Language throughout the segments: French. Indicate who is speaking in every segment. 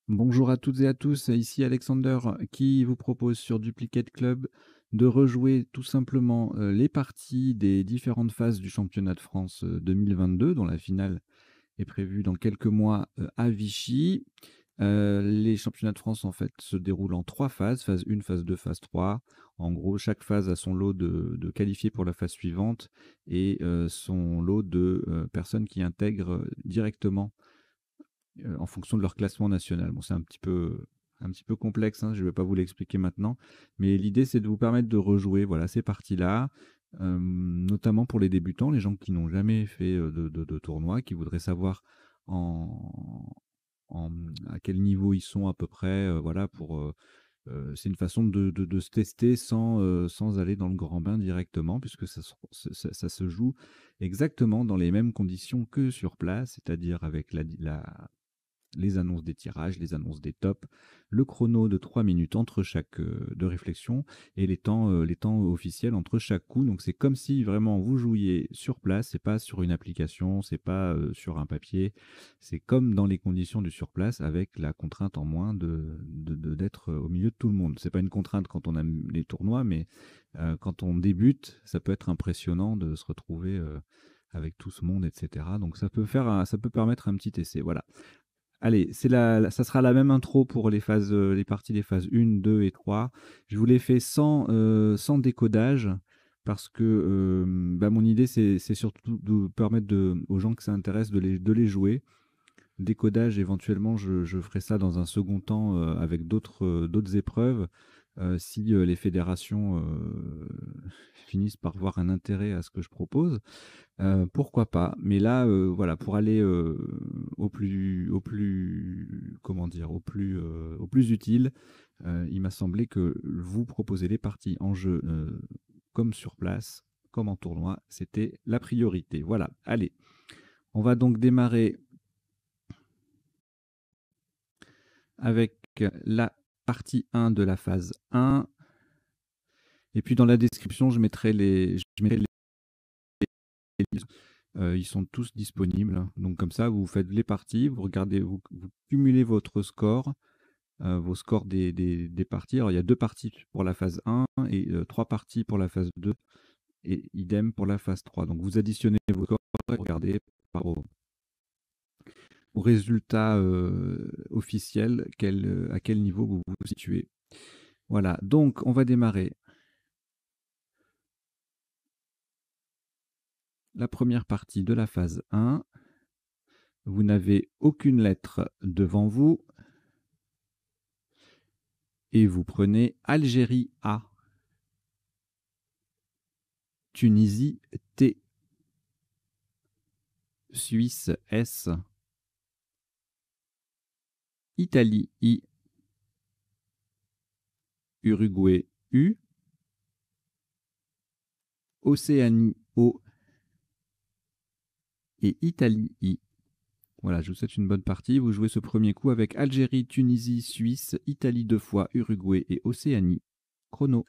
Speaker 1: Bonjour à toutes et à tous, ici Alexander qui vous propose sur Duplicate Club de rejouer tout simplement les parties des différentes phases du championnat de France 2022, dont la finale est prévue dans quelques mois à Vichy. Les championnats de France en fait se déroulent en trois phases, phase 1, phase 2, phase 3. En gros, chaque phase a son lot de qualifiés pour la phase suivante et son lot de personnes qui intègrent directement en fonction de leur classement national. Bon, c'est un petit peu complexe, hein, je ne vais pas vous l'expliquer maintenant, mais l'idée, c'est de vous permettre de rejouer voilà, ces parties-là, notamment pour les débutants, les gens qui n'ont jamais fait de tournoi, qui voudraient savoir en, à quel niveau ils sont à peu près, voilà, c'est une façon de se tester sans aller dans le grand bain directement, puisque ça se joue exactement dans les mêmes conditions que sur place, c'est-à-dire avec les annonces des tirages, les annonces des tops, le chrono de 3 minutes entre chaque de réflexion et les temps officiels entre chaque coup. Donc c'est comme si vraiment vous jouiez sur place, c'est pas sur une application, c'est pas sur un papier, c'est comme dans les conditions du sur place avec la contrainte en moins d'être au milieu de tout le monde. C'est pas une contrainte quand on a les tournois, mais quand on débute, ça peut être impressionnant de se retrouver avec tout ce monde, etc. Donc ça peut permettre un petit essai. Voilà. Allez, ça sera la même intro pour les phases, les parties des phases 1, 2 et 3. Je vous l'ai fait sans décodage parce que bah, mon idée, c'est surtout de permettre aux gens que ça intéresse de les jouer. Décodage, éventuellement, je ferai ça dans un second temps avec d'autres épreuves. Si les fédérations finissent par voir un intérêt à ce que je propose. Pourquoi pas? Mais là, voilà, pour aller, comment dire? Au plus utile, il m'a semblé que vous proposer les parties en jeu, comme sur place, comme en tournoi, c'était la priorité. Voilà, allez, on va donc démarrer avec la partie 1 de la phase 1 et puis dans la description, je mettrai les ils sont tous disponibles. Donc comme ça, vous faites les parties, vous regardez, vous cumulez votre score, vos scores des parties. Alors il y a 2 parties pour la phase 1 et 3 parties pour la phase 2 et idem pour la phase 3. Donc vous additionnez vos scores et regardez par au résultat, officiel à quel niveau vous vous situez. Voilà, donc on va démarrer la première partie de la phase 1. Vous n'avez aucune lettre devant vous et vous prenez Algérie A, Tunisie T, Suisse S, Italie I, Uruguay U, Océanie O et Italie I. Voilà, je vous souhaite une bonne partie. Vous jouez ce premier coup avec Algérie, Tunisie, Suisse, Italie 2 fois, Uruguay et Océanie. Chrono.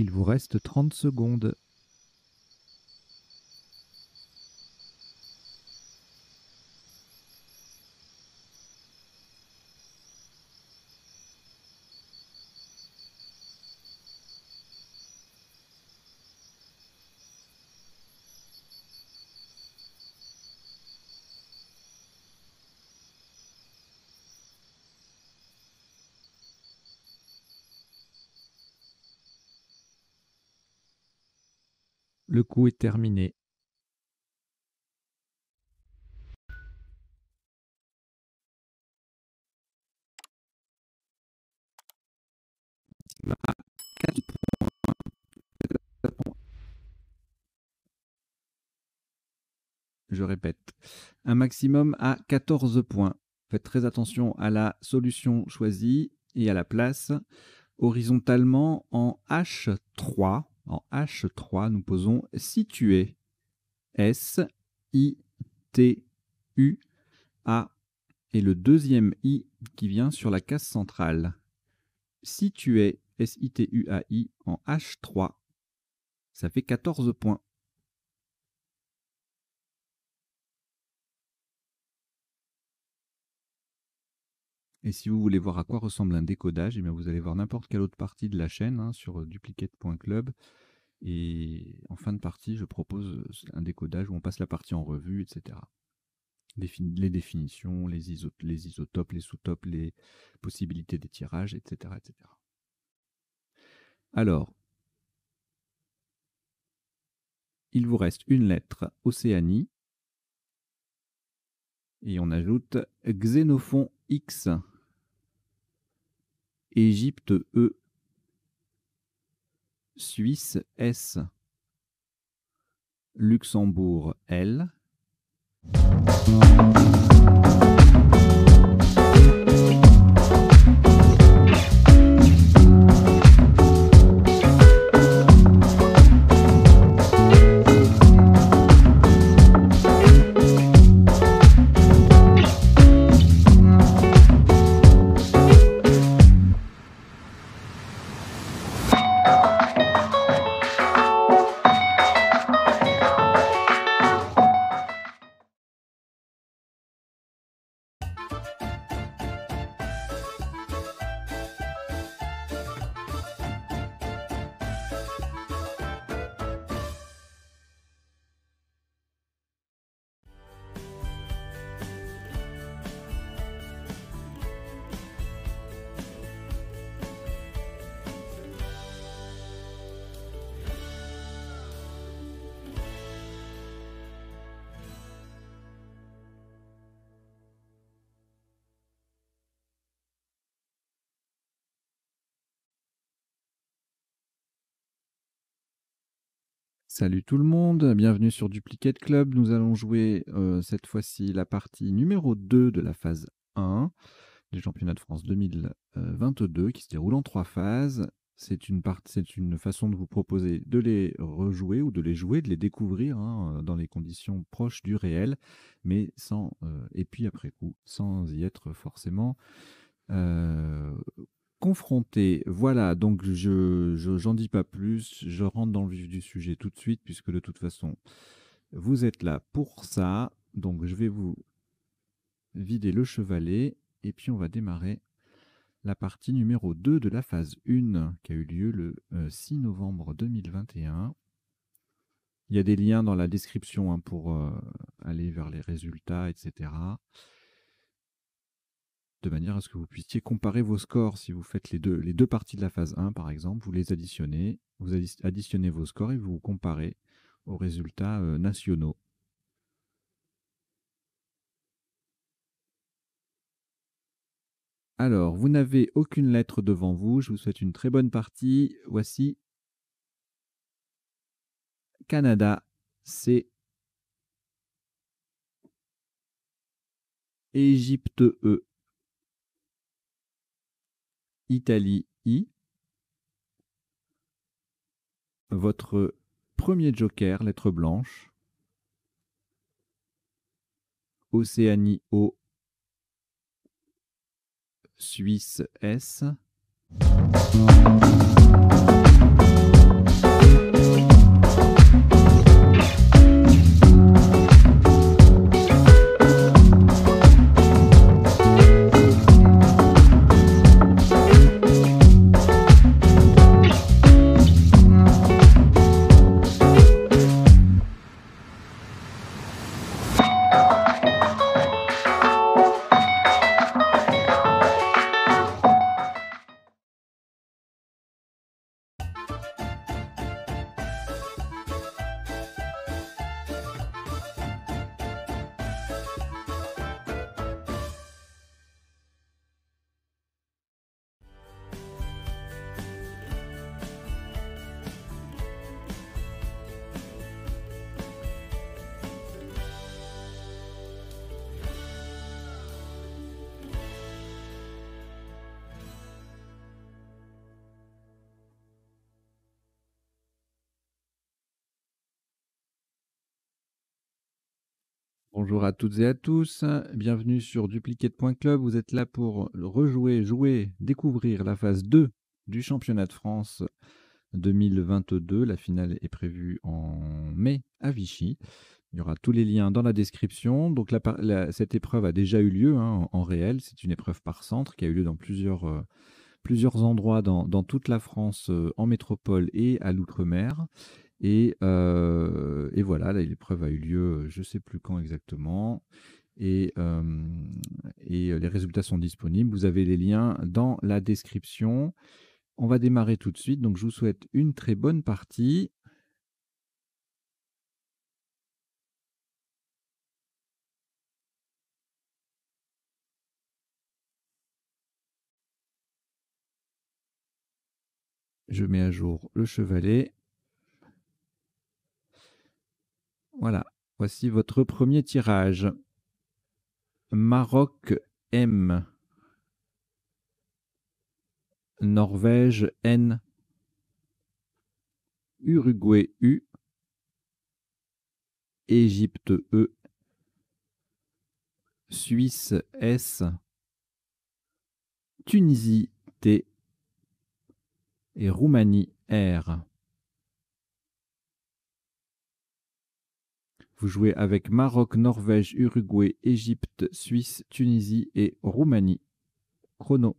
Speaker 1: Il vous reste 30 secondes. Le coup est terminé. À 4 points. Je répète, un maximum à 14 points. Faites très attention à la solution choisie et à la place. Horizontalement, en H3, nous posons situé. S-I-T-U-A et le deuxième I qui vient sur la case centrale. Situé, S-I-T-U-A-I, en H3. Ça fait 14 points. Et si vous voulez voir à quoi ressemble un décodage, eh bien vous allez voir n'importe quelle autre partie de la chaîne sur duplicate.club. Et en fin de partie, je propose un décodage où on passe la partie en revue, etc. Les définitions, les isotopes, les sous-topes, les possibilités d'étirage, etc., etc. Alors, il vous reste une lettre Océanie. Et on ajoute Xénophon X, Égypte E, Suisse S, Luxembourg L. Salut tout le monde, bienvenue sur Duplicate Club. Nous allons jouer cette fois-ci la partie numéro 2 de la phase 1 des championnats de France 2022 qui se déroule en 3 phases. C'est une façon de vous proposer de les rejouer ou de les jouer, de les découvrir dans les conditions proches du réel, mais sans, et puis après coup, sans y être forcément confronté. Voilà, donc j'en dis pas plus, je rentre dans le vif du sujet tout de suite, puisque de toute façon, vous êtes là pour ça. Donc je vais vous vider le chevalet, et puis on va démarrer la partie numéro 2 de la phase 1, qui a eu lieu le 6 novembre 2021. Il y a des liens dans la description pour aller vers les résultats, etc. De manière à ce que vous puissiez comparer vos scores. Si vous faites les deux parties de la phase 1, par exemple, vous les additionnez, vous additionnez vos scores et vous vous comparez aux résultats nationaux. Alors, vous n'avez aucune lettre devant vous. Je vous souhaite une très bonne partie. Voici Canada, C. Égypte, E. Italie, I. Votre premier joker, lettre blanche. Océanie, O. Suisse, S. Bonjour à toutes et à tous, bienvenue sur Duplicate.club. Vous êtes là pour rejouer, jouer, découvrir la phase 2 du championnat de France 2022. La finale est prévue en mai à Vichy. Il y aura tous les liens dans la description. Donc cette épreuve a déjà eu lieu, hein, en réel. C'est une épreuve par centre qui a eu lieu dans plusieurs endroits dans toute la France, en métropole et à l'outre-mer. Et voilà, l'épreuve a eu lieu, je ne sais plus quand exactement. Et les résultats sont disponibles. Vous avez les liens dans la description. On va démarrer tout de suite. Donc, je vous souhaite une très bonne partie. Je mets à jour le chevalet. Voilà, voici votre premier tirage. Maroc M. Norvège N. Uruguay U. Égypte E. Suisse S. Tunisie T. Et Roumanie R. Vous jouez avec Maroc, Norvège, Uruguay, Égypte, Suisse, Tunisie et Roumanie. Chrono.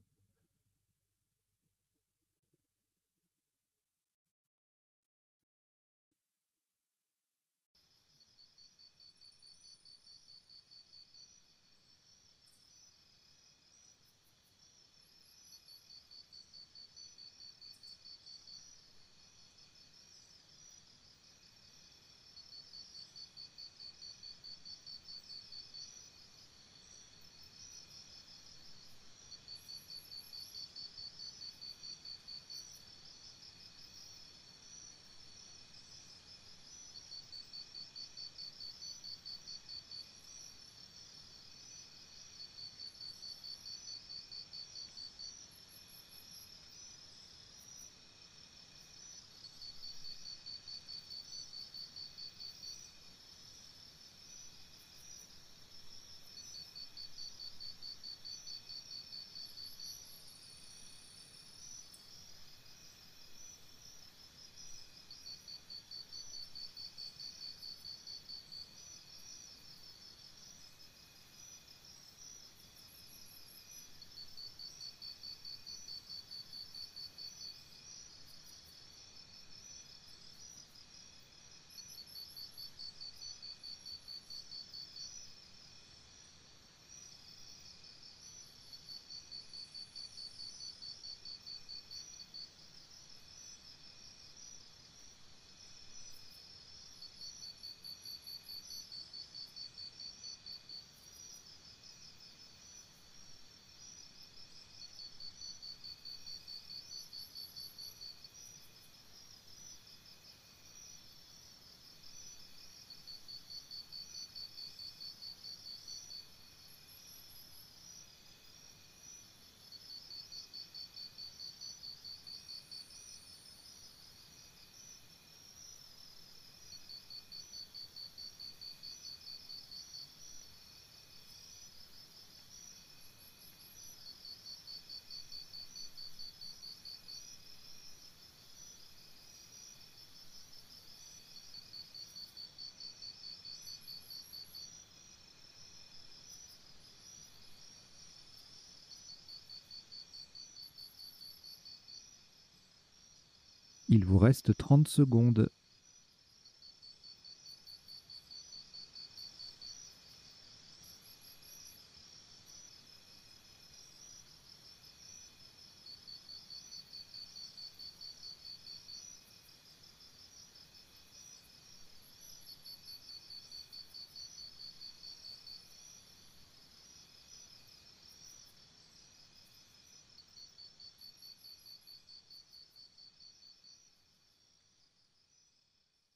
Speaker 1: Il vous reste 30 secondes.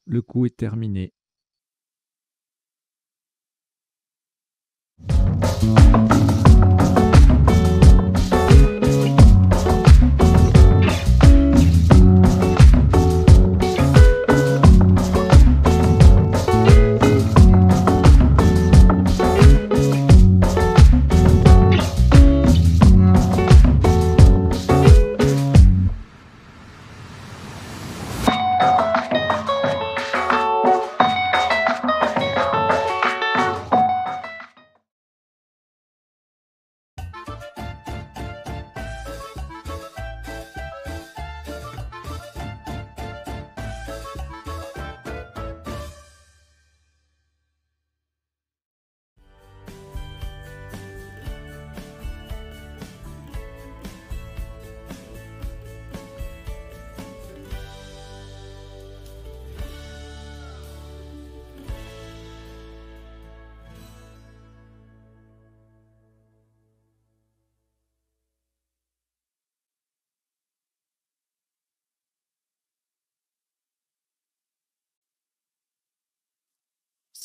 Speaker 1: Le coup est terminé.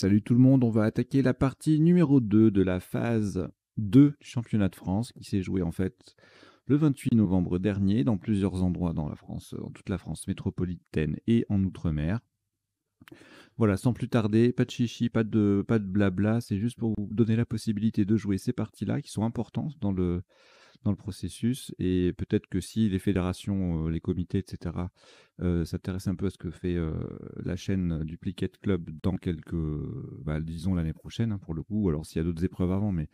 Speaker 1: Salut tout le monde, on va attaquer la partie numéro 2 de la phase 2 du championnat de France qui s'est joué en fait le 28 novembre dernier dans plusieurs endroits dans la France, dans toute la France métropolitaine et en Outre-mer. Voilà, sans plus tarder, pas de chichi, pas de blabla, c'est juste pour vous donner la possibilité de jouer ces parties-là qui sont importantes dans le processus et peut-être que si les fédérations, les comités et cetera, s'intéressent un peu à ce que fait, la chaîne Duplicate Club dans quelques, disons l'année prochaine, hein, pour le coup, ou alors s'il y a d'autres épreuves avant, mais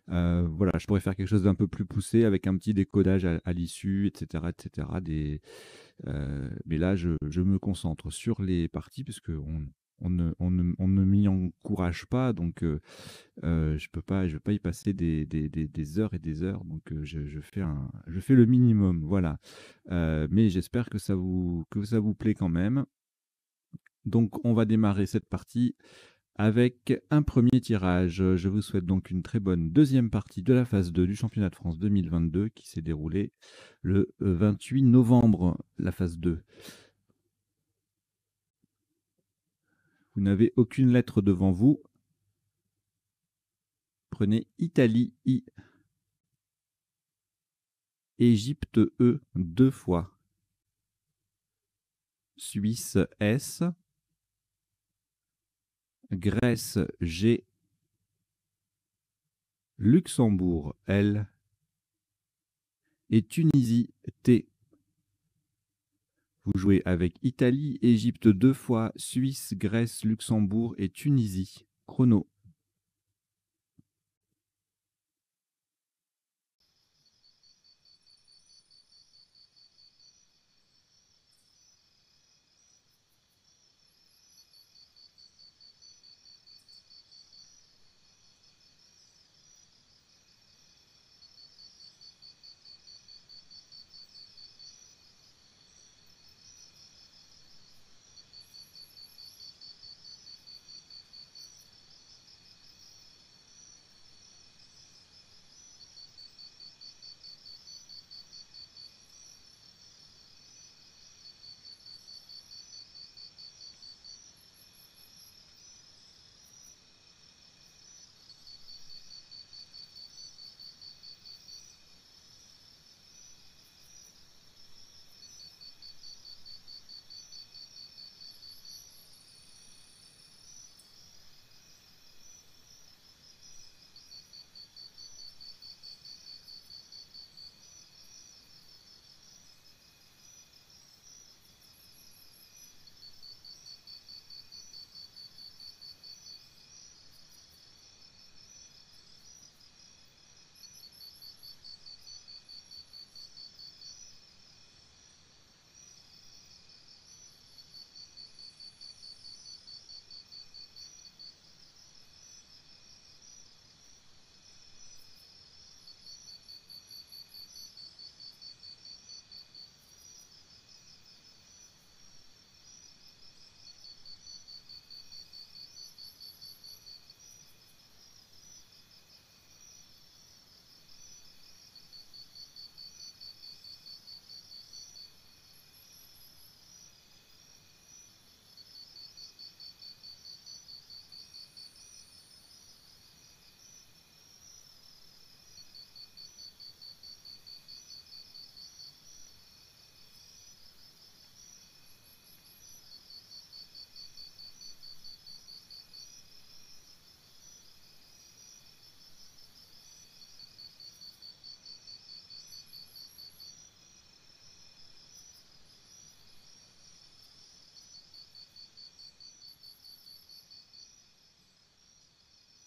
Speaker 1: voilà, je pourrais faire quelque chose d'un peu plus poussé avec un petit décodage à l'issue et cetera, mais là je me concentre sur les parties puisqu'on on ne m'y encourage pas donc je vais pas y passer des heures et des heures, donc je fais le minimum, voilà. Mais j'espère que ça vous plaît quand même. Donc on va démarrer cette partie avec un premier tirage. Je vous souhaite donc une très bonne deuxième partie de la phase 2 du championnat de France 2022 qui s'est déroulée le 28 novembre, la phase 2. Vous n'avez aucune lettre devant vous. Prenez Italie I, Égypte E 2 fois, Suisse S, Grèce G, Luxembourg L et Tunisie T. Vous jouez avec Italie, Égypte 2 fois, Suisse, Grèce, Luxembourg et Tunisie. Chrono.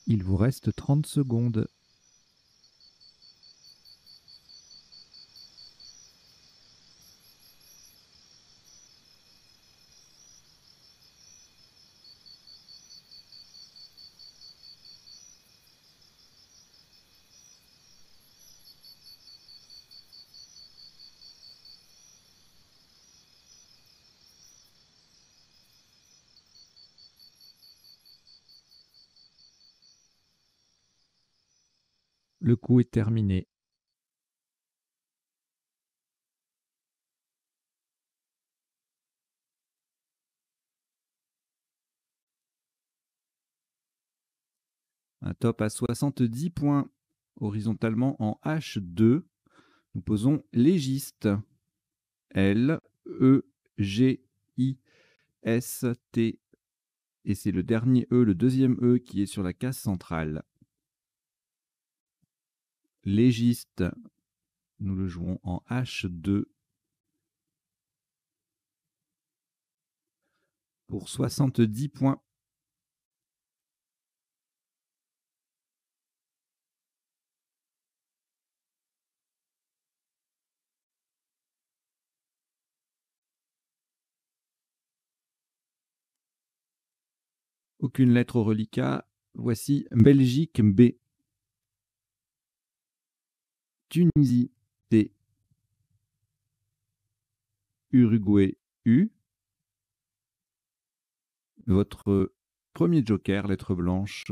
Speaker 1: Il vous reste 30 secondes. Le coup est terminé. Un top à 70 points. Horizontalement en H2, nous posons légiste. L-E-G-I-S-T. Et c'est le dernier E, le deuxième E qui est sur la case centrale. Légiste, nous le jouons en H2 pour 70 points. Aucune lettre au reliquat. Voici Belgique B. Tunisie T. Uruguay U. Votre premier joker, lettre blanche.